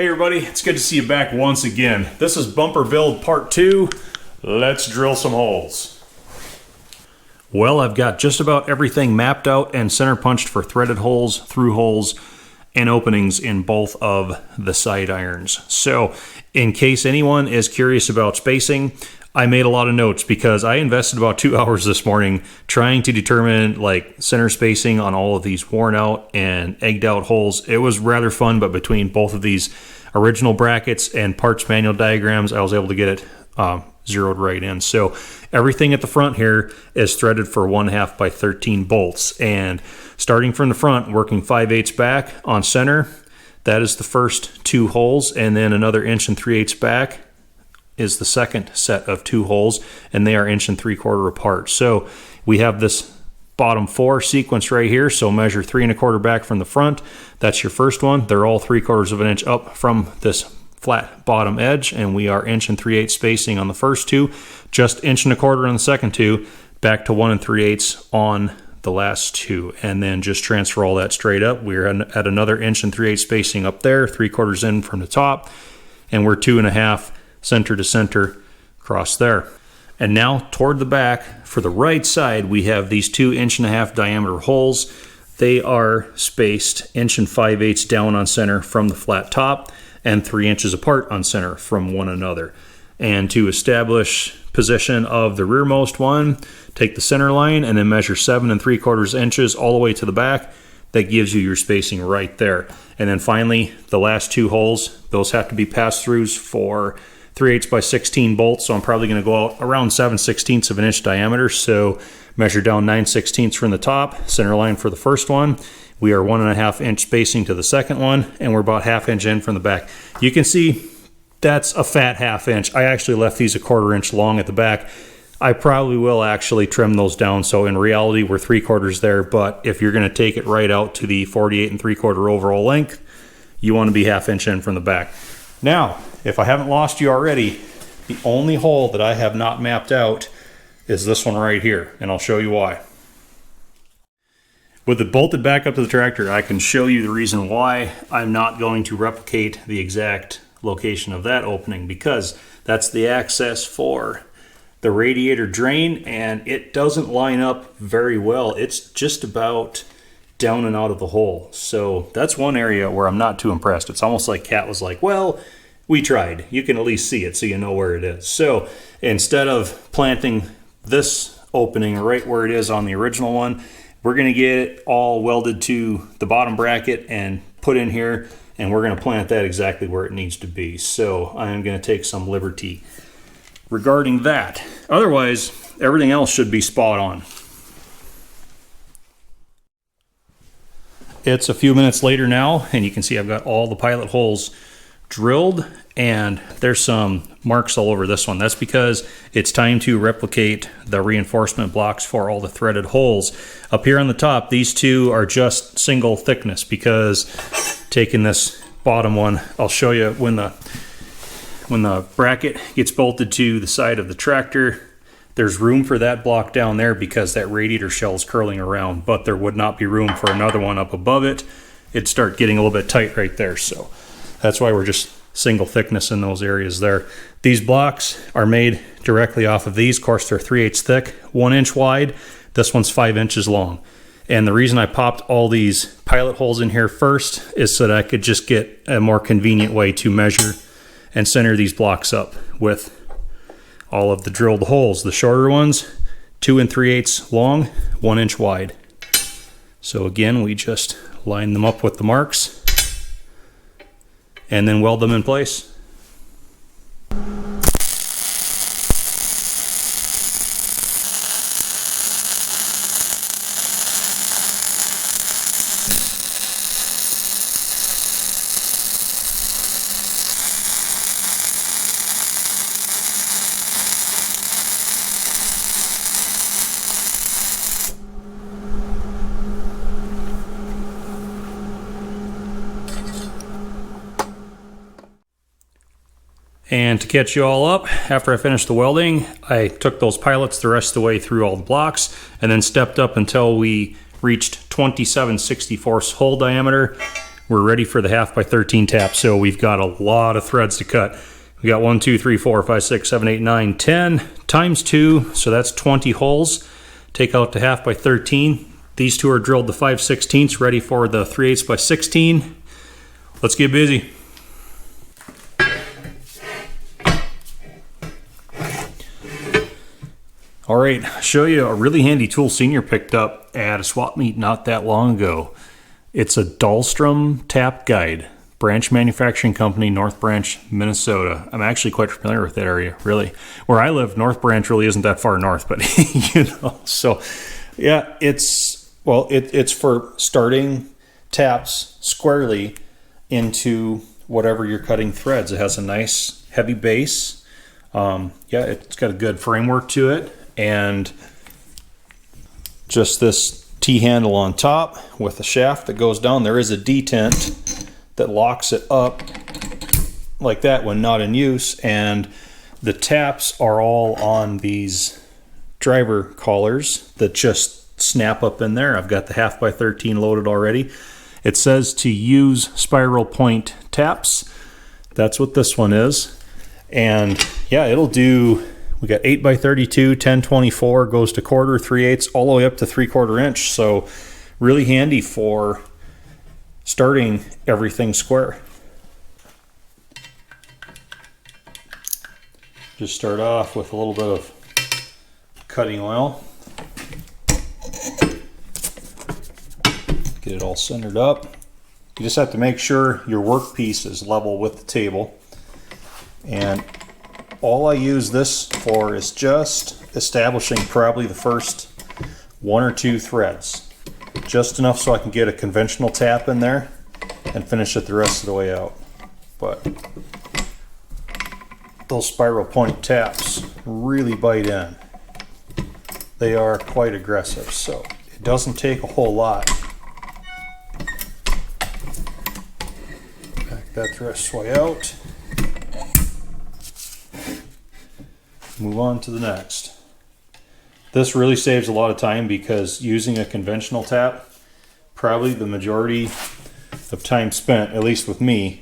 Hey everybody, it's good to see you back once again. This is bumper build part 2. Let's drill some holes. Well, I've got just about everything mapped out and center punched for threaded holes, through holes, and openings in both of the side irons. So, in case anyone is curious about spacing, I made a lot of notes because I invested about 2 hours this morning trying to determine like center spacing on all of these worn out and egged out holes. It was rather fun, but between both of these original brackets and parts manual diagrams, I was able to get it zeroed right in. So everything at the front here is threaded for 1/2 by 13 bolts, and starting from the front, working 5/8 back on center, that is the first 2 holes, and then another 1 3/8 back is the second set of 2 holes, and they are 1 3/4 apart. So we have this bottom 4 sequence right here, so measure 3 1/4 back from the front. That's your first one. They're all 3/4 of an inch up from this flat bottom edge, and we are 1 3/8 spacing on the first 2, just 1 1/4 on the second 2, back to 1 3/8 on the last 2, and then just transfer all that straight up. We're at another 1 3/8 spacing up there, 3/4 in from the top, and we're 2 1/2 center to center across there. And now toward the back, for the right side, we have these 2 1 1/2 diameter holes. They are spaced 1 5/8 down on center from the flat top and 3 inches apart on center from one another. And to establish position of the rearmost one, take the center line and then measure 7 3/4 inches all the way to the back. That gives you your spacing right there. And then finally, the last 2 holes, those have to be pass-throughs for 3/8 by 16 bolts, so I'm probably going to go out around 7/16 of an inch diameter. So measure down 9/16 from the top, center line for the first one. We are 1 1/2 inch spacing to the second one, and we're about 1/2 inch in from the back. You can see that's a fat 1/2 inch. I actually left these 1/4 inch long at the back. I probably will actually trim those down, so in reality we're 3/4 there, but if you're going to take it right out to the 48 3/4 overall length, you want to be 1/2 inch in from the back. Now, if I haven't lost you already, the only hole that I have not mapped out is this one right here, and I'll show you why. With it bolted back up to the tractor, I can show you the reason why I'm not going to replicate the exact location of that opening, because that's the access for the radiator drain, and it doesn't line up very well. It's just about down and out of the hole. So that's one area where I'm not too impressed. It's almost like Cat was like, well, we tried. You can at least see it so you know where it is. So instead of planting this opening right where it is on the original one, we're going to get it all welded to the bottom bracket and put in here, and we're going to plant that exactly where it needs to be. So I am going to take some liberty regarding that. Otherwise, everything else should be spot on. It's a few minutes later now, and you can see I've got all the pilot holes drilled, and there's some marks all over this one. That's because it's time to replicate the reinforcement blocks for all the threaded holes. Up here on the top, these 2 are just single thickness, because taking this bottom one, I'll show you when the bracket gets bolted to the side of the tractor, there's room for that block down there because that radiator shell is curling around, but there would not be room for another one up above it. It'd start getting a little bit tight right there. So that's why we're just single thickness in those areas there. These blocks are made directly off of these. Of course, they're 3/8 thick, 1 inch wide. This one's 5 inches long. And the reason I popped all these pilot holes in here first is so that I could just get a more convenient way to measure and center these blocks up with all of the drilled holes. The shorter ones, 2 3/8 long, 1 inch wide. So again, we just line them up with the marks and then weld them in place. And to catch you all up, after I finished the welding, I took those pilots the rest of the way through all the blocks and then stepped up until we reached 27/64 hole diameter. we're ready for the 1/2 by 13 tap. So we've got a lot of threads to cut. We got 1, 2, 3, 4, 5, 6, 7, 8, 9, 10 times 2, so that's 20 holes. Take out the 1/2 by 13. These two are drilled to 5/16, ready for the 3/8 by 16. Let's get busy. All right, I'll show you a really handy tool Senior picked up at a swap meet not that long ago. It's a Dahlstrom tap guide, Branch Manufacturing Company, North Branch, Minnesota. I'm actually quite familiar with that area, really. Where I live, North Branch really isn't that far north, but you know. So, yeah, it's for starting taps squarely into whatever you're cutting threads. It has a nice heavy base. Yeah, it's got a good framework to it. And just this T-handle on top with a shaft that goes down. There is a detent that locks it up like that when not in use. And the taps are all on these driver collars that just snap up in there. I've got the 1/2 by 13 loaded already. It says to use spiral point taps. That's what this one is. And yeah, it'll do... We got 8 by 32, 10/24, goes to 1/4, 3/8, all the way up to 3/4 inch. So really handy for starting everything square. Just start off with a little bit of cutting oil. Get it all centered up. You just have to make sure your workpiece is level with the table. And all I use this for is just establishing probably the first 1 or 2 threads. Just enough so I can get a conventional tap in there and finish it the rest of the way out. But those spiral point taps really bite in. They are quite aggressive, so it doesn't take a whole lot. Back that the rest of the way out. Move on to the next. This really saves a lot of time because using a conventional tap, probably the majority of time spent, at least with me,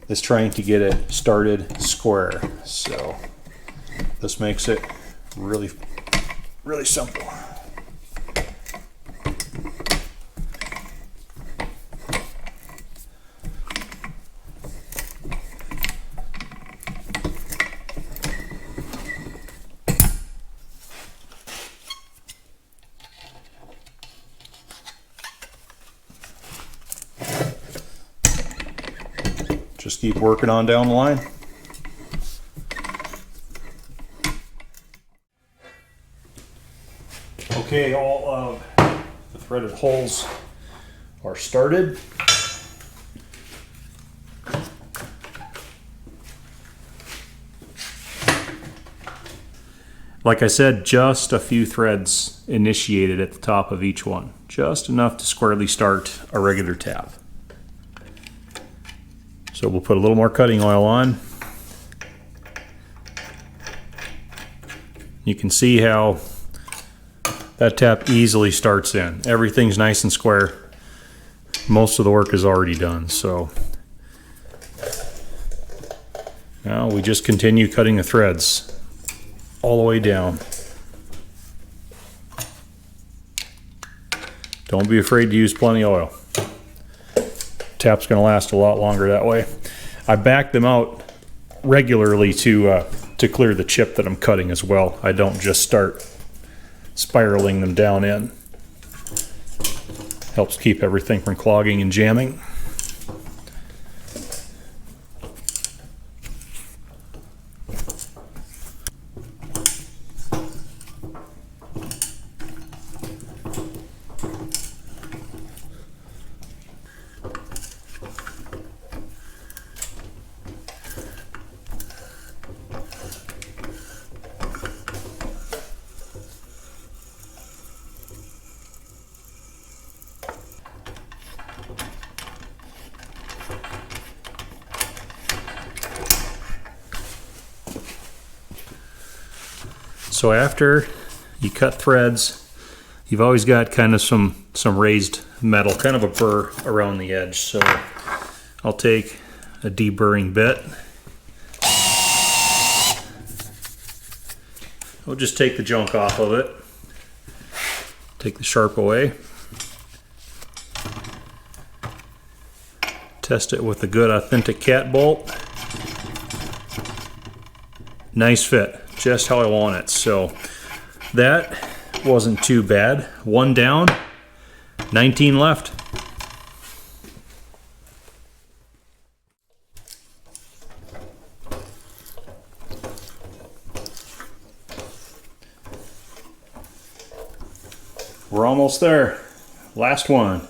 is trying to get it started square. So this makes it really, really simple. Just keep working on down the line. Okay, all of the threaded holes are started. Like I said, just a few threads initiated at the top of each one. Just enough to squarely start a regular tap. So we'll put a little more cutting oil on. You can see how that tap easily starts in. Everything's nice and square. Most of the work is already done. So now we just continue cutting the threads all the way down. Don't be afraid to use plenty of oil. Tap's going to last a lot longer that way. I back them out regularly to clear the chip that I'm cutting as well. I don't just start spiraling them down in. Helps keep everything from clogging and jamming. So after you cut threads, you've always got kind of some raised metal, kind of a burr around the edge. So I'll take a deburring bit. We'll just take the junk off of it. Take the sharp away. Test it with a good authentic cat bolt. Nice fit, just how I want it. So that wasn't too bad. One down, 19 left. We're almost there. Last one.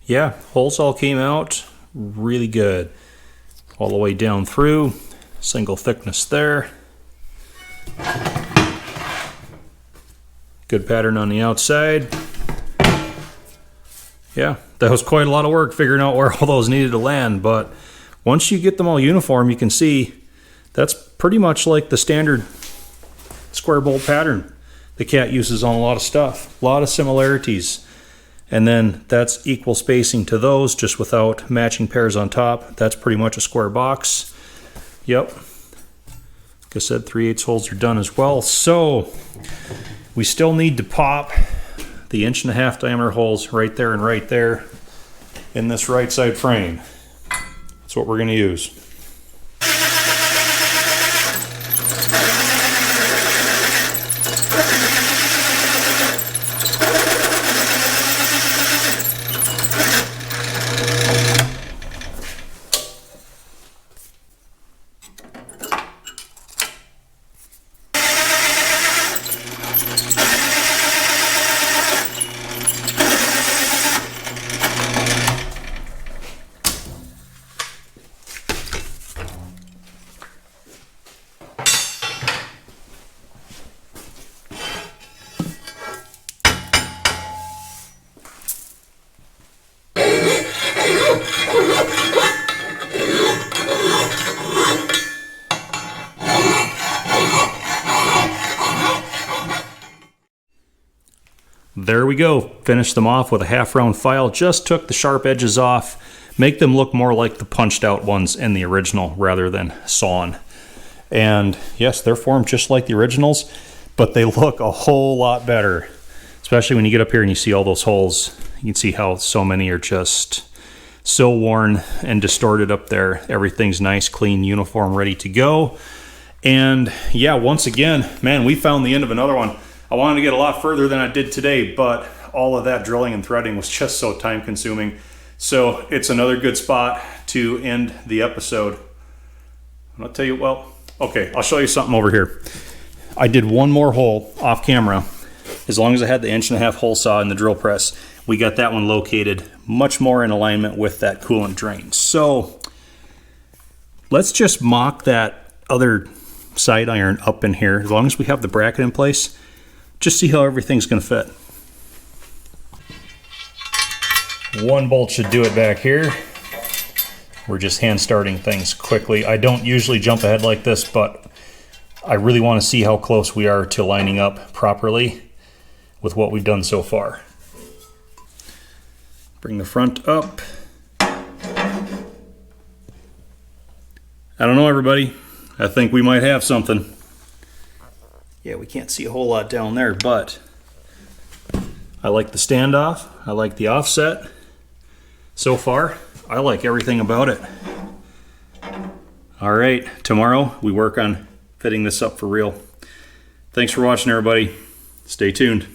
Yeah, holes all came out really good. All the way down through, single thickness there. Good pattern on the outside. Yeah, that was quite a lot of work figuring out where all those needed to land, but once you get them all uniform, you can see that's pretty much like the standard square bolt pattern the cat uses on a lot of stuff. A lot of similarities. And then that's equal spacing to those, just without matching pairs on top. That's pretty much a square box. Yep. Like I said, 3/8 holes are done as well. So we still need to pop the 1.5" diameter holes right there and right there in this right side frame. That's what we're going to use. There we go. Finished them off with a half-round file. Just took the sharp edges off. Make them look more like the punched out ones in the original rather than sawn. And yes, they're formed just like the originals, but they look a whole lot better. Especially when you get up here and you see all those holes. You can see how so many are just so worn and distorted up there. Everything's nice, clean, uniform, ready to go. And yeah, once again, man, we found the end of another one. I wanted to get a lot further than I did today, but all of that drilling and threading was just so time consuming. So it's another good spot to end the episode. I'll tell you, well, okay, I'll show you something over here. I did one more hole off camera. As long as I had the 1.5" hole saw in the drill press, we got that one located much more in alignment with that coolant drain. So let's just mock that other side iron up in here. As long as we have the bracket in place, just see how everything's going to fit. One bolt should do it back here. We're just hand starting things quickly. I don't usually jump ahead like this, but I really want to see how close we are to lining up properly with what we've done so far. Bring the front up. I don't know, everybody. I think we might have something. Yeah, we can't see a whole lot down there, but I like the standoff. I like the offset. So far, I like everything about it. All right, tomorrow we work on fitting this up for real. Thanks for watching, everybody. Stay tuned.